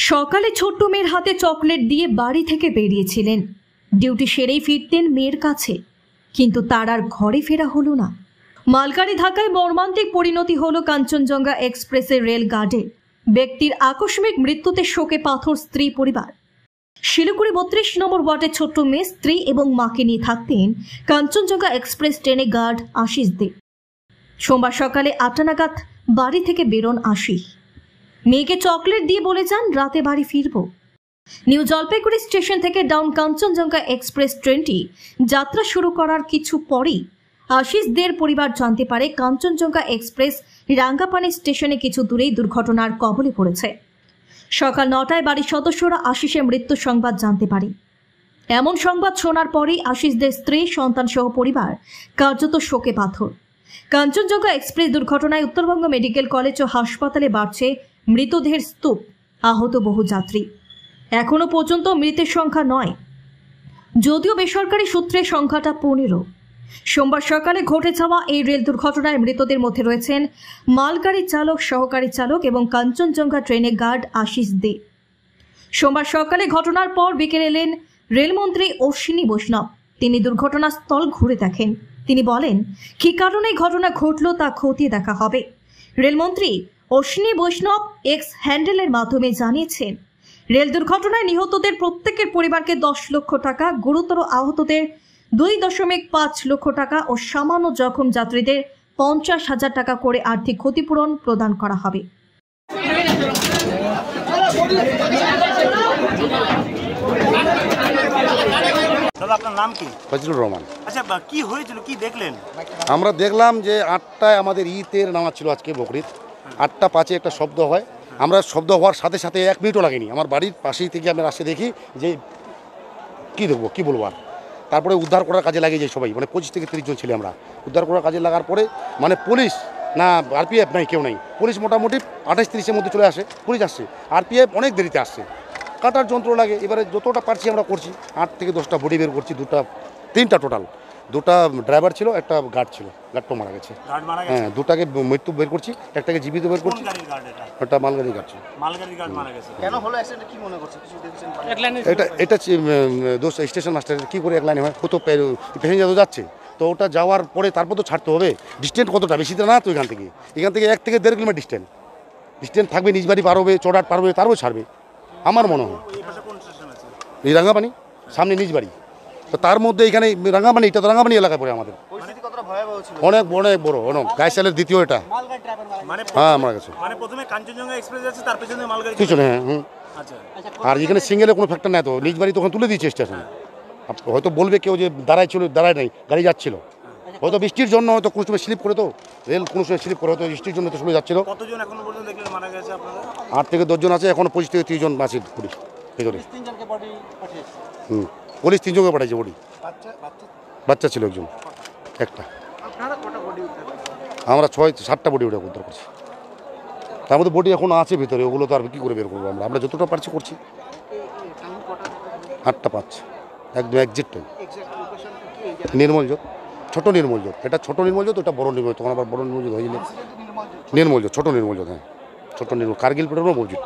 সকালে ছোট্ট মেয়ের হাতে চকলেট দিয়ে বাড়ি থেকে বেরিয়েছিলেন। ডিউটি সেরেই ফিরতেন মেয়ের কাছে, কিন্তু তার আর ঘরে ফেরা হলো না। মালগাড়ি ধাক্কায় মর্মান্তিক পরিণতি হলো কাঞ্চনজঙ্ঘা এক্সপ্রেসের রেল গার্ডে। ব্যক্তির আকস্মিক মৃত্যুতে শোকে পাথর স্ত্রী পরিবার। শিলিগুড়ি ৩২ নম্বর ওয়ার্ডের ছোট্ট মেয়ে, স্ত্রী এবং মাকে নিয়ে থাকতেন কাঞ্চনজঙ্ঘা এক্সপ্রেস ট্রেনে গার্ড আশিস দে। সোমবার সকালে ৮টা নাগাদ বাড়ি থেকে বেরোন আশিস। মেয়েকে চকলেট দিয়ে বলে যান রাতে বাড়ি ফিরব। নিউ জলপাইগুড়ি স্টেশন থেকে ডাউন কাঞ্চনজঙ্ঘা এক্সপ্রেস ট্রেনটি যাত্রা শুরু করার কিছু পরেই আশিস দের পরিবার জানতে পারে কাঞ্চনজঙ্ঘা এক্সপ্রেস রাঙ্গাপানি স্টেশনে কিছু দূরেই দুর্ঘটনার কবলে পড়েছে। সকাল ৯টায় বাড়ির সদস্যরা আশিসের মৃত্যু সংবাদ জানতে পারে। এমন সংবাদ শোনার পরেই আশিসদের স্ত্রী, সন্তান সহ পরিবার কার্যত শোকে পাথর। কাঞ্চনজঙ্ঘা এক্সপ্রেস দুর্ঘটনায় উত্তরবঙ্গ মেডিকেল কলেজ ও হাসপাতালে বাড়ছে মৃতদেহের স্তূপ, আহত বহু যাত্রী। এখনো পর্যন্ত মৃতের সংখ্যা ৯, যদিও বেসরকারি সূত্রে সংখ্যাটা ১৫। সোমবার সকালে ঘটে যাওয়া এই রেল দুর্ঘটনায় মৃতদের মধ্যে রয়েছেন মালগাড়ি চালক, সহকারী চালক এবং কাঞ্চনজঙ্ঘা ট্রেনে গার্ড আশিস দে। সোমবার সকালে ঘটনার পর বিকেলে এলেন রেলমন্ত্রী অশ্বিনী বৈষ্ণব। তিনি দুর্ঘটনাস্থল ঘুরে দেখেন। তিনি বলেন, কী কারণে ঘটনা ঘটল তা খতিয়ে দেখা হবে। রেলমন্ত্রী অশ্বিনী বৈষ্ণব এক্স হ্যান্ডেলের মাধ্যমে জানিয়েছেন, রেল দুর্ঘটনায় নিহতদের প্রত্যেকের পরিবারকে ১০ লক্ষ টাকা, গুরুতর আহতদের ২.৫ লক্ষ টাকা ও সামান্য জখম যাত্রীদের ৫০,০০০ টাকা করে আর্থিক ক্ষতিপূরণ প্রদান করা হবে। দাদা, আপনার নাম কি? ফজলুর রহমান। আচ্ছা, কি হয়েছিল, কি দেখলেন? আমরা দেখলাম যে ৮টায় আমাদের ঈদের নামাজ ছিল আজকে, বকরিদ। ৮টা ৫-এ একটা শব্দ হয়। আমরা শব্দ হওয়ার সাথে সাথে 1 মিনিটও লাগেনি, আমার বাড়ির পাশেই থেকে আমি আসে দেখি যে কী দেখবো, কী বলবো আর। তারপরে উদ্ধার করার কাজে লাগিয়ে যাই সবাই, মানে 25 থেকে 30 জন ছিলাম আমরা। উদ্ধার করার কাজে লাগার পরে মানে পুলিশ না, আরপিএফ নাই, কেউ নাই। পুলিশ মোটামুটি 28-30-এর মধ্যে চলে আসে, পুলিশ আসছে। আরপিএফ অনেক দেরিতে আসছে, কাটার যন্ত্র লাগে। এবারে যতটা পারছি আমরা করছি। 8 থেকে 10টা বডি বের করছি, 3টা টোটাল। 2টা ড্রাইভার ছিল, একটা গার্ড ছিল, গার্ডটা মারা গেছে। হ্যাঁ, 2টাকে মৃত্যু বের করছি, একটাকে জীবিত বের করছি। ওটা মালগাড়ি গার্ড ছিল। এটা দোষ স্টেশন মাস্টারের। কী করে এক লাইনে হয়? কত প্যাসেঞ্জার তো যাচ্ছে, তো ওটা যাওয়ার পরে তারপর তো ছাড়তে হবে। ডিস্টেন্স কতটা, বেশি তো না তো। এখান থেকে 1 থেকে 1.5 কিলোমিটার ডিস্টেন্স থাকবে। নিজ বাড়ি পার হবে, চড়াট পার হবে, তারপর ছাড়বে আমার মনে হয়। এই রাঙ্গাপানি সামনে নিজ বাড়ি, তো তার মধ্যে এখানে রাঙ্গাপানি, এটা তো রাঙ্গাপানি এলাকায় পড়ে আমাদের। অনেক বড় গাইসালের দ্বিতীয় এটা। হ্যাঁ, আমার কাছে পিছনে। হ্যাঁ, আর এখানে সিঙ্গেলে কোনো ফ্যাক্টর নেই, তো নিজ বাড়ি তখন তুলে দিয়েছে স্টেশনে। হয়তো বলবে কেউ যে দাঁড়ায় নাই, গাড়ি যাচ্ছিল। হয়তো বৃষ্টির জন্য হয়তো কোনো সময় স্লিপ করে, তো রেল কোনো সময় স্লিপ করে, হয়তো বৃষ্টির জন্য তো সময় যাচ্ছিল। 8 থেকে 10 জন আছে, এখন 25 থেকে 30 জন আছে পুলিশ ভিতরে। পুলিশ 3 জনকে পাঠাইছে বডি। বাচ্চা ছিল একজন, একটা। আমরা 6-7টা বডি উদ্ধার করছি। তার মধ্যে বডি এখন আছে ভিতরে, ওগুলো তো আর কী করে বের করবো আমরা যতটা পারছি করছি। 8টা 5 একদম এক্সাক্ট টাইম। নির্মলজোত, ছোট নির্মলজোত। এটা ছোট নির্মলজোত, ওটা বড় নির্মল। তখন আবার বড় নির্মলজোত হয়েছিল। নির্মলজোত, ছোট নির্মলজোত। হ্যাঁ, ছোট নির্মল, কার্গিল পেট্রোল মসজিদ।